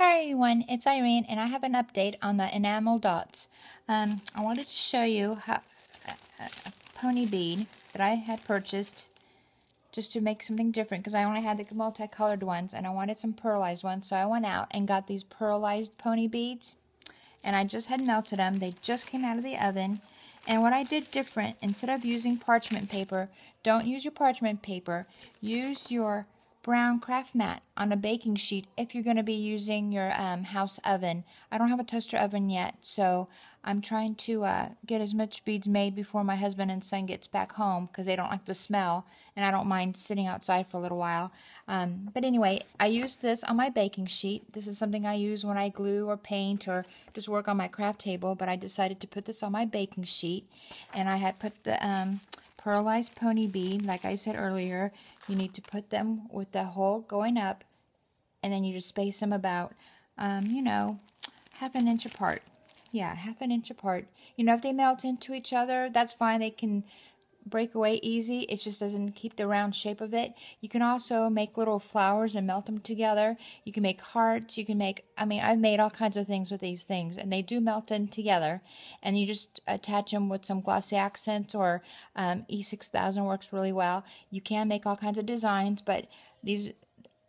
Hi everyone, it's Irene and I have an update on the Enamel-Dots. I wanted to show you a pony bead that I had purchased just to make something different because I only had the multicolored ones and I wanted some pearlized ones, so I went out and got these pearlized pony beads and I just had melted them. They just came out of the oven, and what I did different, instead of using parchment paper, don't use your parchment paper, use your brown craft mat on a baking sheet if you're going to be using your house oven. I don't have a toaster oven yet, so I'm trying to get as much beads made before my husband and son gets back home because they don't like the smell, and I don't mind sitting outside for a little while. But anyway, I use this on my baking sheet. This is something I use when I glue or paint or just work on my craft table, but I decided to put this on my baking sheet, and I had put the pearlized pony bead, like I said earlier. You need to put them with the hole going up, and then you just space them about, half an inch apart. Yeah, half an inch apart. If they melt into each other, that's fine. They can break away easy. It just doesn't keep the round shape of it. You can also make little flowers and melt them together. You can make hearts. You can make, I've made all kinds of things with these things, and they do melt in together. And you just attach them with some glossy accents, or E6000 works really well. You can make all kinds of designs, but these,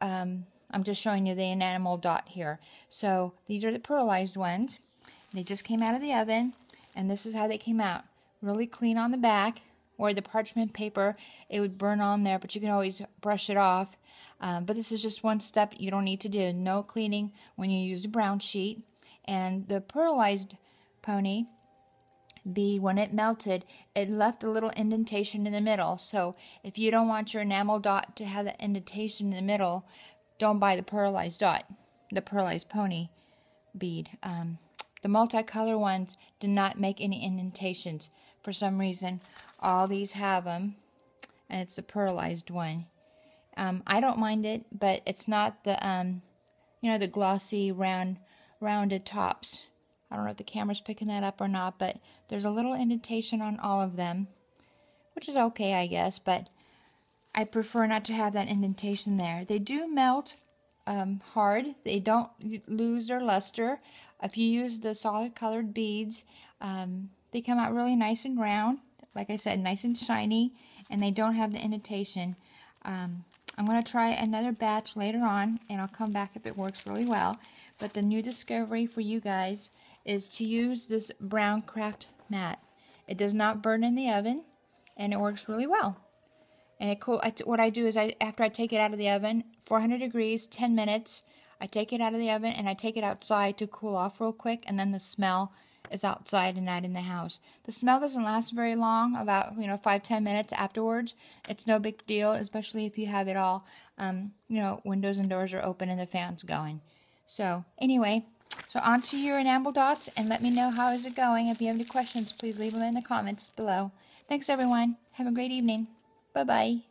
I'm just showing you the enamel dot here. So these are the pearlized ones. They just came out of the oven, and this is how they came out. Really clean on the back. Or the parchment paper, it would burn on there, but you can always brush it off. But this is just one step you don't need to do. No cleaning when you use the brown sheet. And the pearlized pony bead, when it melted, it left a little indentation in the middle. So if you don't want your enamel dot to have that indentation in the middle, don't buy the pearlized dot, the pearlized pony bead. The multicolor ones did not make any indentations. For some reason, all these have them, and it's the pearlized one. I don't mind it, but it's not the, the glossy, rounded tops. I don't know if the camera's picking that up or not, but there's a little indentation on all of them, which is okay, I guess, but I prefer not to have that indentation there. They do melt hard. They don't lose their luster. If you use the solid colored beads, they come out really nice and round. Like I said, nice and shiny, and they don't have the indentation. I'm going to try another batch later on, and I'll come back if it works really well. But the new discovery for you guys is to use this brown craft mat. It does not burn in the oven, and it works really well. And what I do is, after I take it out of the oven, 400 degrees, 10 minutes, I take it out of the oven and I take it outside to cool off real quick, and then the smell is outside and not in the house. The smell doesn't last very long, about 5-10 minutes afterwards. It's no big deal, especially if you have it all, windows and doors are open and the fan's going. So anyway, so on to your enamel dots, and let me know how is it going. If you have any questions, please leave them in the comments below. Thanks everyone. Have a great evening. Bye-bye.